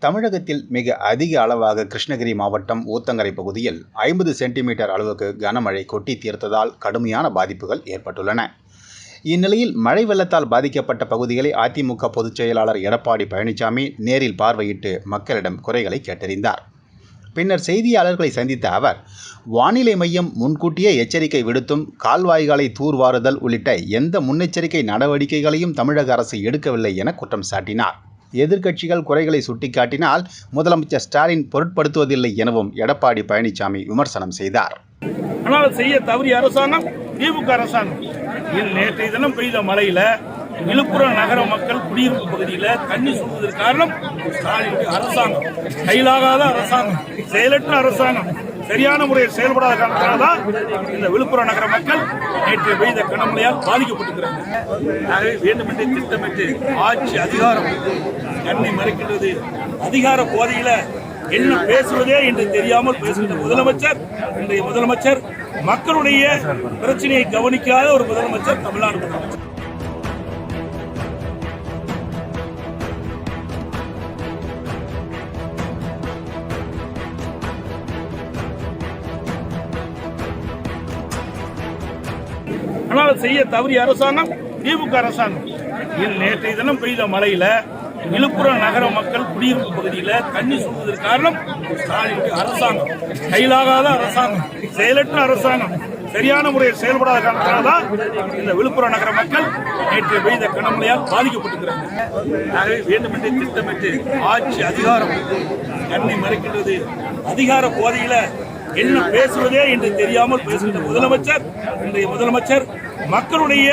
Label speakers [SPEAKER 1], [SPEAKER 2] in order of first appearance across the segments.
[SPEAKER 1] தமிழகத்தில் மிக அதிக அளவாக கிருஷ்ணகிரி மாவட்டம் ஊத்தங்கரை பகுதியில் 50 சென்டிமீட்டர் அளவுக்கு கனமழை கொட்டி தீர்த்ததால் கடுமையான பாதிப்புகள் ஏற்பட்டுள்ளன. இந்நிலையில் மழை வெள்ளத்தால் பாதிக்கப்பட்ட பகுதிகளை அதிமுக பொதுச் செயலாளர் எடப்பாடி பழனிசாமி நேரில் பார்வையிட்டு மக்களிடம் குறைகளை கேட்டறிந்தார். பின்னர் செய்தியாளர்களை சந்தித்த அவர், வானிலை மையம் முன்கூட்டியே எச்சரிக்கை விடுத்தும் கால்வாய்களை தூர்வாருதல் உள்ளிட்ட எந்த முன்னெச்சரிக்கை நடவடிக்கைகளையும் தமிழக அரசு எடுக்கவில்லை என குற்றம் சாட்டினார். எதிர்க்கட்சிகள் குறைகளை சுட்டிக்காட்டினால் முதலமைச்சர் ஸ்டாலின் பொருட்படுத்துவதில்லை எனவும் எடப்பாடி பழனிசாமி விமர்சனம் செய்தார்.
[SPEAKER 2] ஆனால் செய்ய தவறிய அரசாங்கம் திமுக அரசாங்கம். நேற்றைய தினம் பெய்த மழையில விழுப்புரம் நகர மக்கள் குடியிருப்பு பகுதியில் தண்ணி சூழ்வதற்கு காரணம் ஸ்டாலின் அரசாங்கம். கையிலாகாத அரசாங்கம், செயலற்ற அரசாங்கம், சரியான முறையில் செயல்படாத காரணத்தினால்தான் இந்த விழுப்புரம் நகர மக்கள் நேற்று பெய்த கனமழையால் பாதிக்கப்பட்டிருக்கிறார்கள். வேண்டுமென்றே திட்டமிட்டு ஆட்சி அதிகாரம் கண்ணை மறைக்கின்றது. அதிகார போதையில என்ன பேசுவதே என்று தெரியாமல் பேசுகின்ற முதலமைச்சர், இன்றைய முதலமைச்சர் மக்களுடைய பிரச்சனையை கவனிக்காத ஒரு முதலமைச்சர் தமிழ்நாடு முதலமைச்சர். ஆனால் செய்ய தவறிய அரசாங்கம் திமுக அரசாங்கம். நேற்றைய தினம் பெய்த மழையில விழுப்புரம் நகர மக்கள் குடியிருப்பு பகுதியில் தண்ணி சூழ்வதற்கு காரணம் ஸ்டாலின் அரசாங்கம். கையிலாகாத அரசாங்கம், செயலற்ற அரசாங்கம், சரியான முறையில் செயல்படாத காரணத்தினால்தான் இந்த விழுப்புரம் நகர மக்கள் நேற்று பெய்த கனமழையால் பாதிக்கப்பட்டிருக்கிறார்கள். வேண்டுமென்றே திட்டமிட்டு ஆட்சி அதிகாரம் கண்ணை மறைக்கின்றது. அதிகார போதையில என்ன பேசுவதே என்று தெரியாமல் பேசுகின்ற முதலமைச்சர், இன்றைய முதலமைச்சர் மக்களுடைய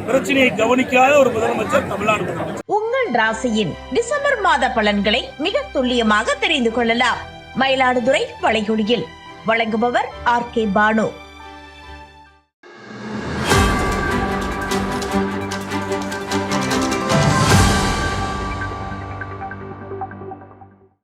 [SPEAKER 2] பிரச்சனையை கவனிக்காத ஒரு முதலமைச்சர் தமிழ்நாடு முதலமைச்சர்.
[SPEAKER 3] உங்கள் ராசியின் டிசம்பர் மாத பலன்களை மிக துல்லியமாக தெரிந்து கொள்ளலாம். மயிலாடுதுறை வளைகுடியில் வழங்குபவர் RK பானு.